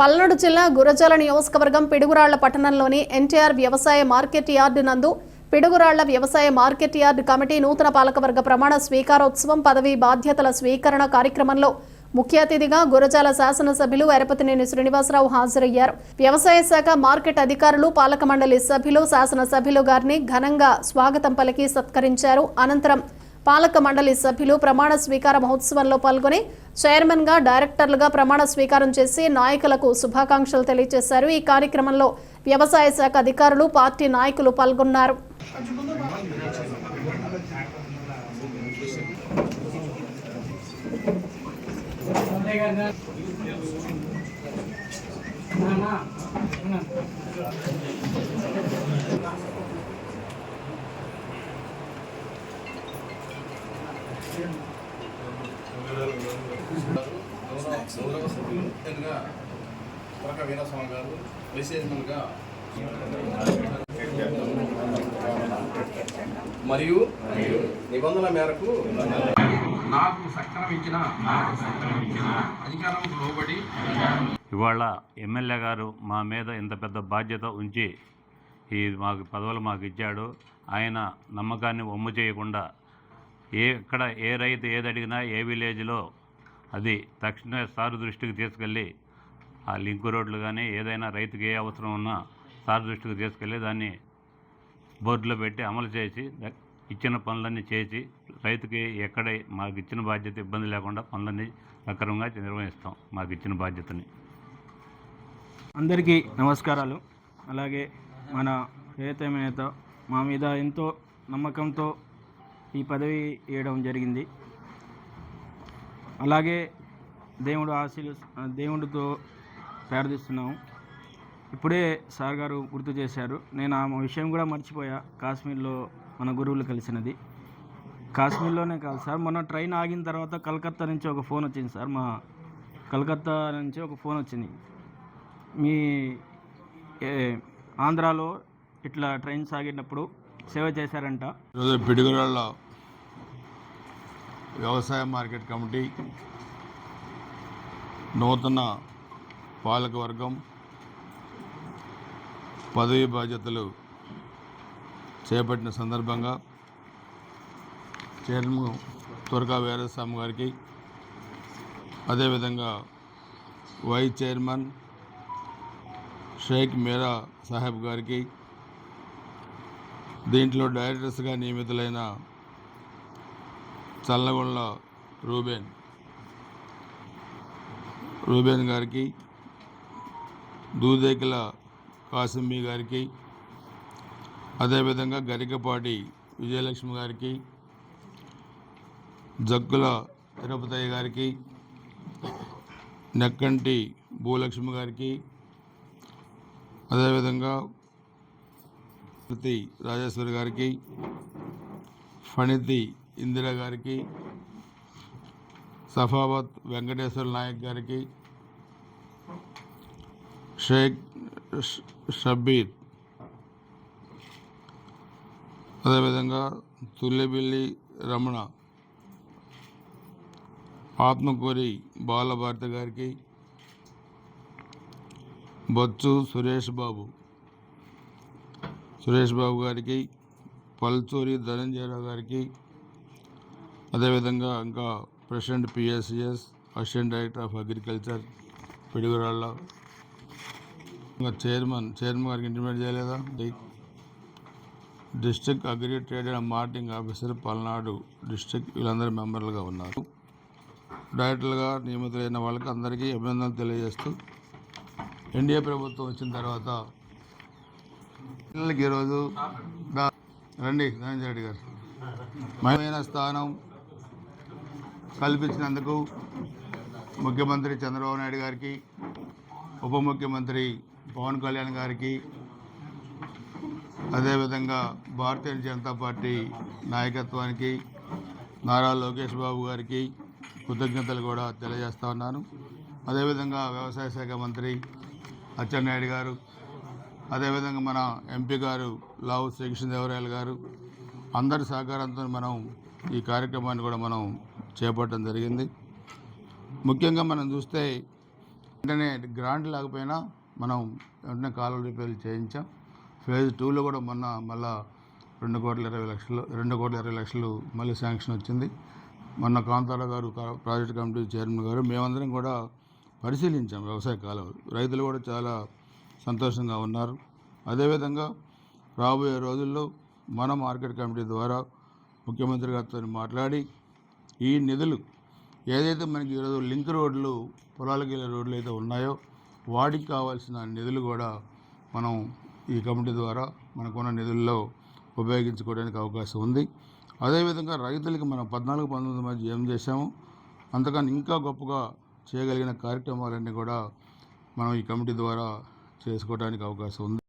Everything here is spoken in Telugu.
పల్నాడు జిల్లా గురజాల నియోజకవర్గం పిడుగురాళ్ల పట్టణంలోని ఎన్టీఆర్ వ్యవసాయ మార్కెట్ యార్డు నందు పిడుగురాళ్ల వ్యవసాయ మార్కెట్ యార్డు కమిటీ నూతన పాలకవర్గ ప్రమాణ స్వీకారోత్సవం పదవీ బాధ్యతల స్వీకరణ కార్యక్రమంలో ముఖ్య అతిథిగా గురజాల శాసనసభ్యులు ఎరపతినేని శ్రీనివాసరావు హాజరయ్యారు. వ్యవసాయ శాఖ మార్కెట్ అధికారులు, పాలక మండలి సభ్యులు, శాసనసభ్యులు గారిని ఘనంగా స్వాగతం పలికి సత్కరించారు. అనంతరం పాలక మండలి సభ్యులు ప్రమాణ స్వీకార మహోత్సవంలో పాల్గొని చైర్మన్ గా, డైరెక్టర్లుగా ప్రమాణ స్వీకారం చేసి నాయకులకు శుభాకాంక్షలు తెలియజేశారు. ఈ కార్యక్రమంలో వ్యవసాయ శాఖ అధికారులు, పార్టీ నాయకులు పాల్గొన్నారు. గౌరవ సభ్యులుగా వీరస్వామి గారు వైసేజ్మన్గా మరియు నిబంధనల మేరకు నాకు సక్రమం ఇచ్చిన అధికారం లోబడి ఇవాళ ఎమ్మెల్యే గారు మా మీద ఇంత పెద్ద బాధ్యత ఉంచి మాకు పదవులు మాకు ఇచ్చాడు. ఆయన నమ్మకాన్ని వమ్ము చేయకుండా ఎక్కడ ఏ రైతు ఏది అడిగినా ఏ విలేజ్లో అది తక్షణ సార్ దృష్టికి తీసుకెళ్ళి ఆ లింక్ రోడ్లు కానీ ఏదైనా రైతుకి ఏ అవసరం ఉన్నా సార్ దృష్టికి తీసుకెళ్ళి దాన్ని బోర్డులో పెట్టి అమలు చేసి ఇచ్చిన పనులన్నీ చేసి రైతుకి ఎక్కడ మాకు ఇచ్చిన బాధ్యత ఇబ్బంది లేకుండా పనులన్నీ సక్రమంగా నిర్వహిస్తాం. మాకు ఇచ్చిన బాధ్యతని. అందరికీ నమస్కారాలు. అలాగే మన ప్రియతమ నేత మా మీద ఎంతో నమ్మకంతో ఈ పదవి ఇవ్వడం జరిగింది. అలాగే దేవుడితో ప్రార్థిస్తున్నాము. ఇప్పుడే సార్ గారు గుర్తు చేశారు. నేను ఆ విషయం కూడా మర్చిపోయా. కాశ్మీర్లో మన గురువులు కలిసినది కాశ్మీర్లోనే కాదు సార్, మొన్న ట్రైన్ ఆగిన తర్వాత కలకత్తా నుంచి ఒక ఫోన్ వచ్చింది సార్. మా కలకత్తా నుంచి ఒక ఫోన్ వచ్చింది, మీ ఆంధ్రాలో ఇట్లా ట్రైన్ సాగినప్పుడు సేవ చేశారంట. ఈరోజు పిడుగురాళ్ల వ్యవసాయ మార్కెట్ కమిటీ నూతన పాలకవర్గం పదవి బాధ్యతలు చేపట్టిన సందర్భంగా చైర్మన్ తురకా వీరస్వామి గారికి, అదేవిధంగా వైస్ చైర్మన్ షేక్ మీరా సాహెబ్ గారికి, దీంట్లో డైరెక్టర్స్గా నియమితులైన చల్లగొండ రూబేన్ గారికి, దూదేకిల కాసిమ్మి గారికి, అదేవిధంగా గరికపాటి విజయలక్ష్మి గారికి, జగ్గుల తిరుపతయ్య గారికి, నెక్కంటి భూలక్ష్మి గారికి, అదేవిధంగా రాజేశ్వరి గారికి, ఫణితి ఇందిరా గారికి, సఫావత్ వెంకటేశ్వర నాయక్ గారికి, షేక్ షబ్బీర్, అదేవిధంగా తుల్లెబిల్లి రమణ, ఆత్మకూరి బాలభారతి గారికి, బొత్సు సురేష్ బాబు గారికి, పల్చూరి ధనంజయరావు గారికి, అదేవిధంగా ఇంకా president PSCS, assistant director of agriculture Piduguralla, ఇంకా చైర్మన్ గారికి ఇంటిమేట్ చేయలేదా, district agri trade and marketing officer Palnadu district, వీళ్ళందరూ మెంబర్లుగా ఉన్నారు. డైరెక్టర్లుగా నియమితులైన వాళ్ళకి అందరికీ అభినందనలు తెలియజేస్తూ, ఎన్డీఏ ప్రభుత్వం వచ్చిన తర్వాత పిల్లలకి ఈరోజు రండి ధనంజయ రెడ్డి గారు మహిళైన స్థానం కల్పించినందుకు ముఖ్యమంత్రి చంద్రబాబు నాయుడు గారికి, ఉప ముఖ్యమంత్రి పవన్ కళ్యాణ్ గారికి, అదేవిధంగా భారతీయ జనతా పార్టీ నాయకత్వానికి, నారా లోకేష్ బాబు గారికి కృతజ్ఞతలు కూడా తెలియజేస్తా ఉన్నాను. అదేవిధంగా వ్యవసాయ శాఖ మంత్రి అచ్చెన్నాయుడు గారు, అదేవిధంగా మన ఎంపీ గారు లావు శ్రీకృష్ణదేవరాయలు గారు, అందరి సహకారంతో మనం ఈ కార్యక్రమాన్ని కూడా మనం చేపట్టడం జరిగింది. ముఖ్యంగా మనం చూస్తే వెంటనే గ్రాంట్ లేకపోయినా మనం వెంటనే కాలువల రిపేర్లు చేయించాం. ఫేజ్ 2లో కూడా మొన్న మళ్ళా 2,20 లక్షలు మళ్ళీ శాంక్షన్ వచ్చింది. మొన్న కాంతారావు గారు ప్రాజెక్ట్ కమిటీ చైర్మన్ గారు మేమందరం కూడా పరిశీలించాం వ్యవసాయ కాలువలు. రైతులు కూడా చాలా సంతోషంగా ఉన్నారు. అదేవిధంగా రాబోయే రోజుల్లో మన మార్కెట్ కమిటీ ద్వారా ముఖ్యమంత్రి గారితో మాట్లాడి ఈ నిధులు ఏదైతే మనకి ఈరోజు లింక్ రోడ్లు పొలాలకు వెళ్ళే రోడ్లు అయితే ఉన్నాయో వాటికి కావాల్సిన నిధులు కూడా మనం ఈ కమిటీ ద్వారా మనకున్న నిధుల్లో ఉపయోగించుకోవడానికి అవకాశం ఉంది. అదేవిధంగా రైతులకి మనం 14-19 మధ్య ఏం చేశామో అంతకన్నా ఇంకా గొప్పగా చేయగలిగిన కార్యక్రమాలన్నీ కూడా మనం ఈ కమిటీ ద్వారా చేసుకోవడానికి అవకాశం ఉంది.